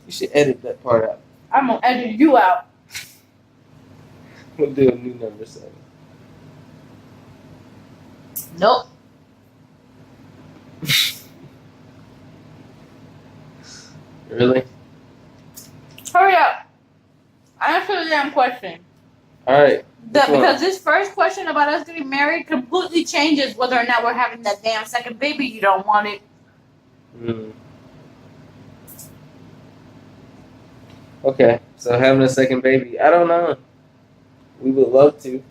You should edit that part out. I'm gonna edit you out. We'll do a new number 7. Nope. Really? Hurry up. Answer the damn question. Alright. Because this first question about us getting married completely changes whether or not we're having that damn second baby. You don't want it. Okay, so having a second baby, I don't know. We would love to.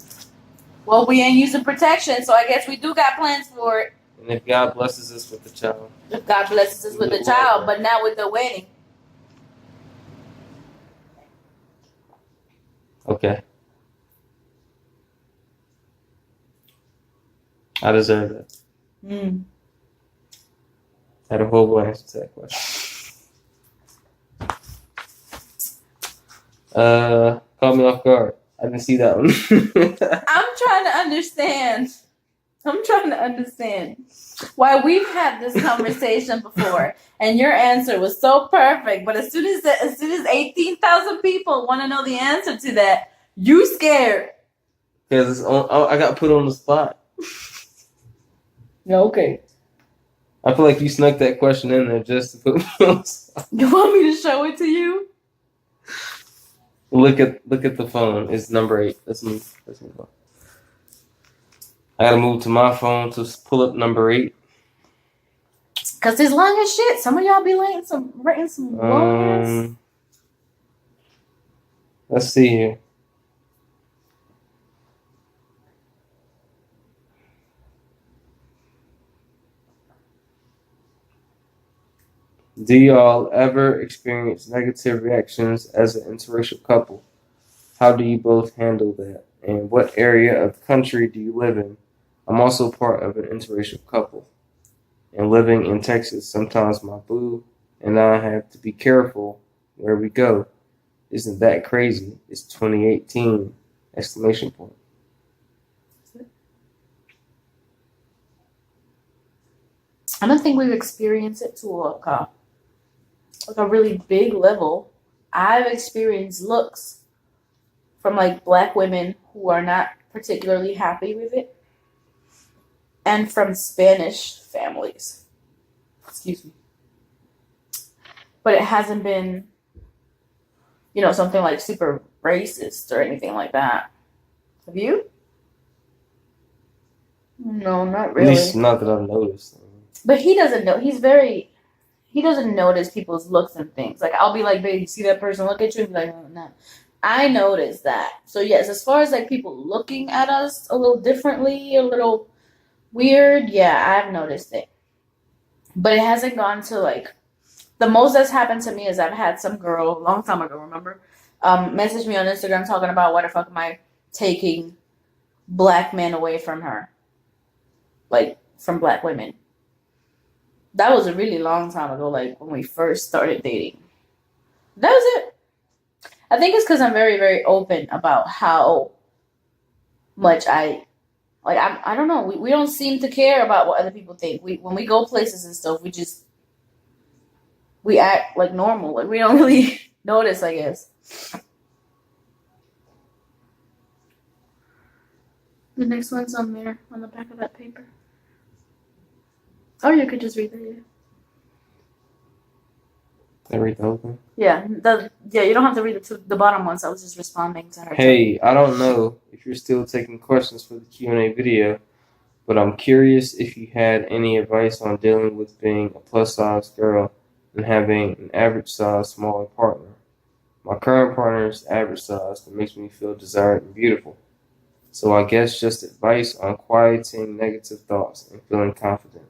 Well, we ain't using protection, so I guess we do got plans for it. And if God blesses us with a child. If God blesses us with a child, but not with the wedding. Okay. I deserve it. I had a horrible answer to that question. Caught me off guard. I didn't see that one. I'm trying to understand why we've had this conversation before, and your answer was so perfect. But as soon as 18,000 people want to know the answer to that, you scared. Because I got put on the spot. Okay. I feel like you snuck that question in there just to put me on the spot. You want me to show it to you? Look at the phone. It's number 8. Let's move on. I gotta move to my phone to pull up number 8. Cause it's long as shit. Some of y'all be writing some long ass. Let's see here. Do y'all ever experience negative reactions as an interracial couple? How do you both handle that? And what area of the country do you live in? I'm also part of an interracial couple. And living in Texas, sometimes my boo and I have to be careful where we go. Isn't that crazy? It's 2018! Exclamation point. I don't think we've experienced it to like a really big level. I've experienced looks from like black women who are not particularly happy with it, and from Spanish families. Excuse me. But it hasn't been, something like super racist or anything like that. Have you? No, not really. At least not that I've noticed. But he doesn't know. He doesn't notice people's looks and things. Like, I'll be like, babe, you see that person look at you? And be like, oh, no. I noticed that. So, yes, as far as, like, people looking at us a little differently, a little weird, yeah, I've noticed it. But it hasn't gone to, like, the most that's happened to me is I've had some girl, a long time ago, remember, message me on Instagram talking about why the fuck am I taking black men away from her? Like, from black women. That was a really long time ago, like when we first started dating. That was it. I think it's because I'm very, very open about how much I don't know. We don't seem to care about what other people think. When we go places and stuff, we act like normal. Like we don't really notice, I guess. The next one's on there, on the back of that paper. Or you could just read it. I read the whole thing? Yeah, you don't have to read the bottom ones. I was just responding to her. Hey, I don't know if you're still taking questions for the Q&A video, but I'm curious if you had any advice on dealing with being a plus-size girl and having an average-size smaller partner. My current partner is average size that makes me feel desired and beautiful. So I guess just advice on quieting negative thoughts and feeling confident.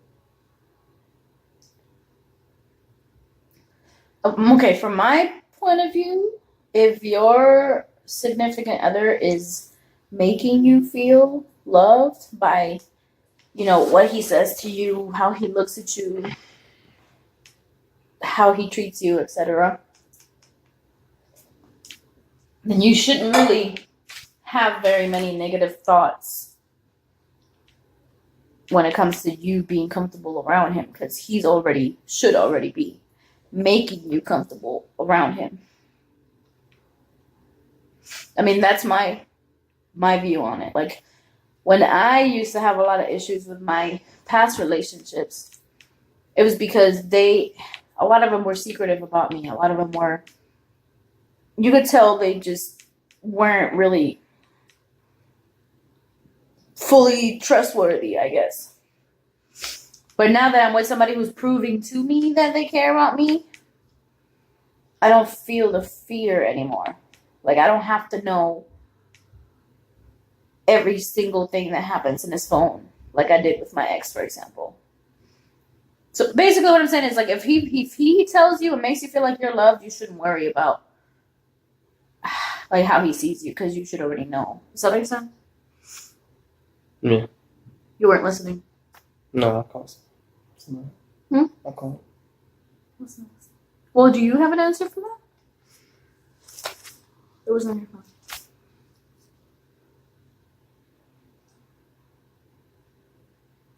Okay, from my point of view, if your significant other is making you feel loved by, what he says to you, how he looks at you, how he treats you, etc., then you shouldn't really have very many negative thoughts when it comes to you being comfortable around him, because he should already be making you comfortable around him. I mean, that's my view on it. Like, when I used to have a lot of issues with my past relationships, it was because a lot of them were secretive about me. A lot of them were, you could tell they just weren't really fully trustworthy, I guess. But now that I'm with somebody who's proving to me that they care about me, I don't feel the fear anymore. Like, I don't have to know every single thing that happens in his phone, like I did with my ex, for example. So basically, what I'm saying is, like, if he tells you and makes you feel like you're loved, you shouldn't worry about like how he sees you, because you should already know. Does that make sense? Yeah. You weren't listening. No, I called. I called. What's next? Well, do you have an answer for that? It was on your phone.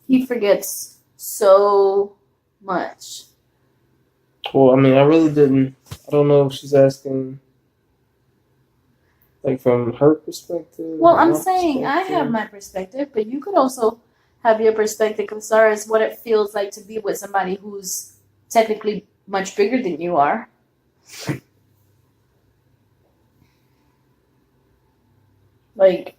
He forgets so much. Well, I mean, I really didn't. I don't know if she's asking, like, from her perspective. Well, or I'm my saying I have perspective. my perspective, but you could also have your perspective as far as what it feels like to be with somebody who's technically much bigger than you are. Like,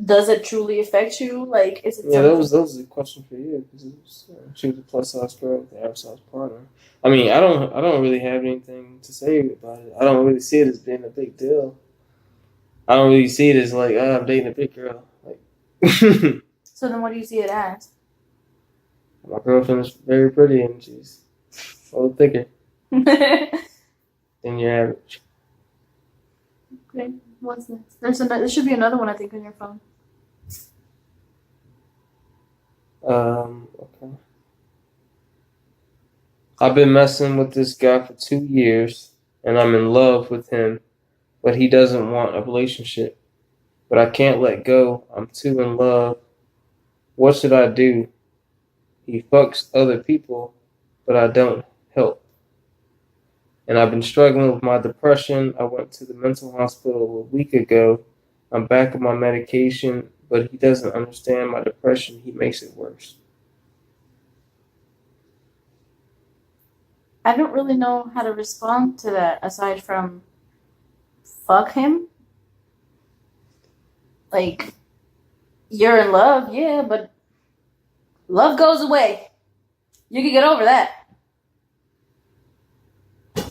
does it truly affect you? Like, is it Yeah, something? that was a question for you because she was a plus size girl with the average size partner. I mean, I don't really have anything to say about it. I don't really see it as being a big deal. I don't really see it as like, oh, I'm dating a big girl. Like, So then what do you see it as? my girlfriend is very pretty and she's a little thicker Okay, than your average. what's next? There should be another one, I think, on your phone. Okay. I've been messing with this guy for 2 years and I'm in love with him, but he doesn't want a relationship. But I can't let go. I'm too in love. What should I do? He fucks other people, but I don't help. And I've been struggling with my depression. I went to the mental hospital a week ago. I'm back on my medication, but he doesn't understand my depression. He makes it worse. I don't really know how to respond to that aside from fuck him. Like, you're in love, yeah, but love goes away. You can get over that.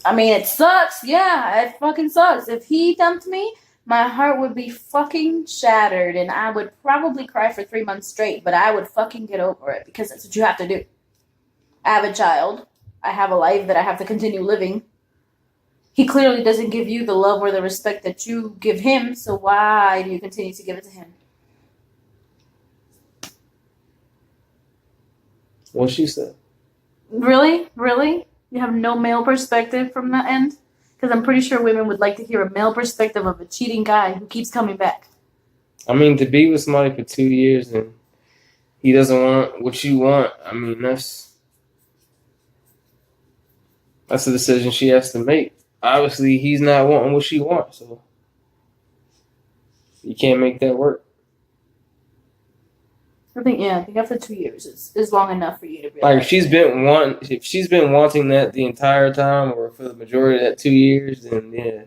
I mean, it sucks. Yeah, it fucking sucks. If he dumped me, my heart would be fucking shattered and I would probably cry for 3 months straight, but I would fucking get over it because that's what you have to do. I have a child. I have a life that I have to continue living. He clearly doesn't give you the love or the respect that you give him, so why do you continue to give it to him? What she said. Really? Really? You have no male perspective from that end? Because I'm pretty sure women would like to hear a male perspective of a cheating guy who keeps coming back. I mean, to be with somebody for 2 years and he doesn't want what you want, I mean, that's a decision she has to make. Obviously, he's not wanting what she wants, so you can't make that work. I think after 2 years is long enough for you to realize. Like if she's been wanting that the entire time, or for the majority of that 2 years, then yeah.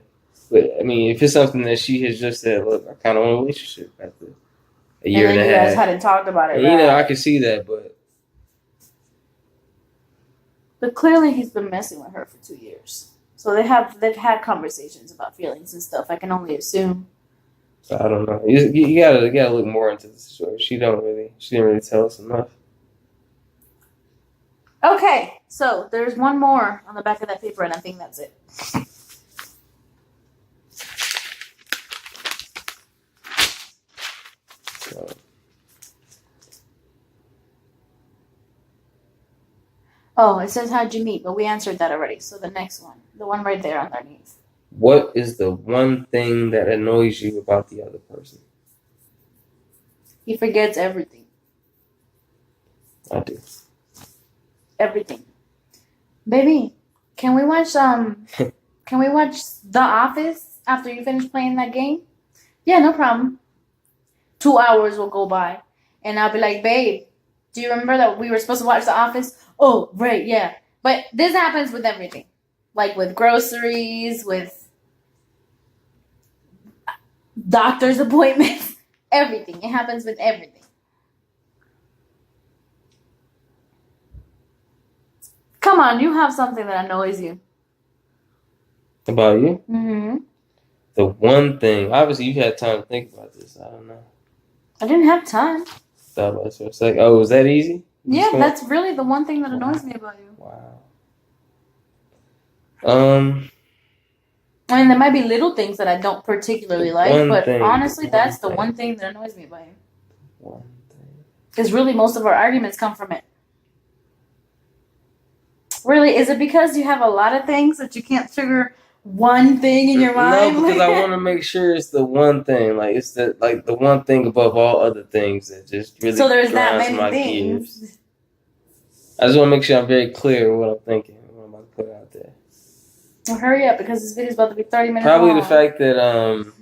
But I mean, if it's something that she has just said, look, I kind of want a relationship after a year and a you guys half, hadn't talked about it, and, right? I can see that, But clearly he's been messing with her for 2 years. So they've had conversations about feelings and stuff. I can only assume. so I don't know. You gotta look more into the situation. She didn't really tell us enough. Okay, so there's one more on the back of that paper, and I think that's it. So, Oh, it says how'd you meet, but we answered that already. So the next one, the one right there underneath. what is the one thing that annoys you about the other person? He forgets everything. I do. Everything. Baby, Can we watch Can we watch The Office after you finish playing that game? Yeah, no problem. 2 hours will go by, and I'll be like, babe, do you remember that we were supposed to watch The Office? Oh, right, yeah. But this happens with everything, like with groceries, with doctor's appointments, everything. It happens with everything. Come on, you have something that annoys you. About you? Mm-hmm. The one thing. Obviously, you've had time to think about this. I don't know. I didn't have time. Thought about it for a second. Oh, was that easy? Yeah, that's really the one thing that annoys me about you. Wow. I mean, there might be little things that I don't particularly like, One but thing, honestly, one that's the thing. one thing that annoys me about you. One thing. Because really, most of our arguments come from it. Really, is it because you have a lot of things that you can't figure one thing in your mind? No, because I want to make sure it's the one thing. Like it's the one thing above all other things that just really. So there's that grinds many my things. gears. I just want to make sure I'm very clear what I'm thinking, what I'm about to put out there. Well, hurry up because this video's about to be 30 minutes Probably long. the fact that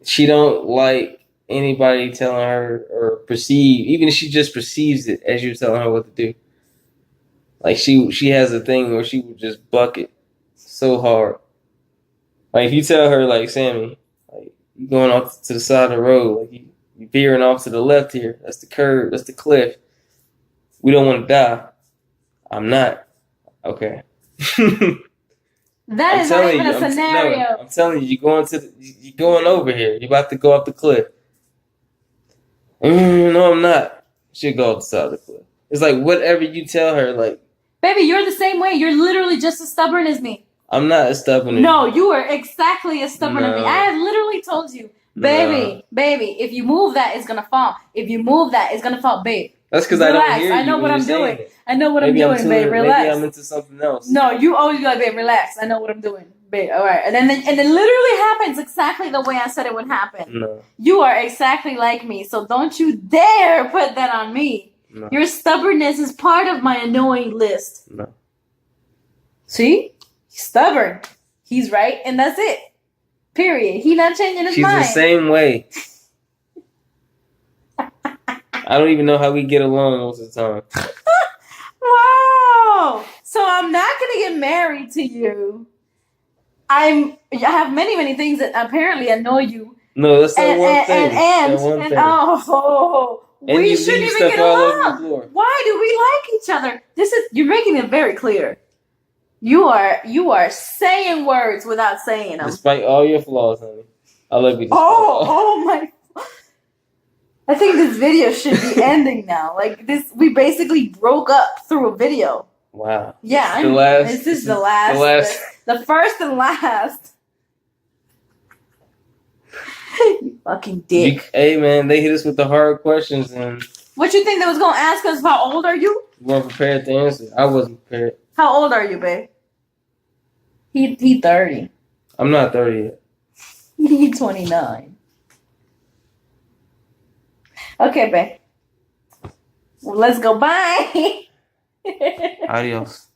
she don't like anybody telling her or perceive, even if she just perceives it as you telling her what to do. Like she has a thing where she would just bucket so hard. Like if you tell her like, Sammy, like you going off to the side of the road, like you veering off to the left here. That's the curb. That's the cliff. We don't want to die. I'm not. Okay. That is not even a scenario. I'm telling you, you're going over here. You're about to go off the cliff. No, I'm not. She'll go off the side of the cliff. It's like whatever you tell her, like. Baby, you're the same way. You're literally just as stubborn as me. I'm not as stubborn as No, you. you are exactly as stubborn as me. I have literally told you, baby, if you move that, it's gonna fall. If you move that, it's gonna fall, babe. That's because I don't hear you. I know what I'm doing. It. I know what maybe I'm doing, babe. Relax. Maybe I'm into something else. No, you always be like, babe, relax. I know what I'm doing, babe. All right, and then it literally happens exactly the way I said it would happen. No. You are exactly like me, so don't you dare put that on me. No. Your stubbornness is part of my annoying list. No. See? He's stubborn. He's right, and that's it. Period. He not changing his mind. She's the same way. I don't even know how we get along most of the time. Wow. So I'm not gonna get married to you. I have many things that apparently annoy you. No, that's that one thing. And we shouldn't even get along. Why do we like each other? You're making it very clear. You are saying words without saying them. Despite all your flaws, honey. I love you. Oh my. I think this video should be ending now. Like this, we basically broke up through a video. Wow. Yeah, this is the last. The first and last. You fucking dick. Hey man, they hit us with the hard questions and. What you think they was gonna ask us? How old are you? You weren't prepared to answer. I wasn't prepared. How old are you, babe? He 30. I'm not 30 yet. He 29. Okay, babe. Well, let's go. Bye. Adios.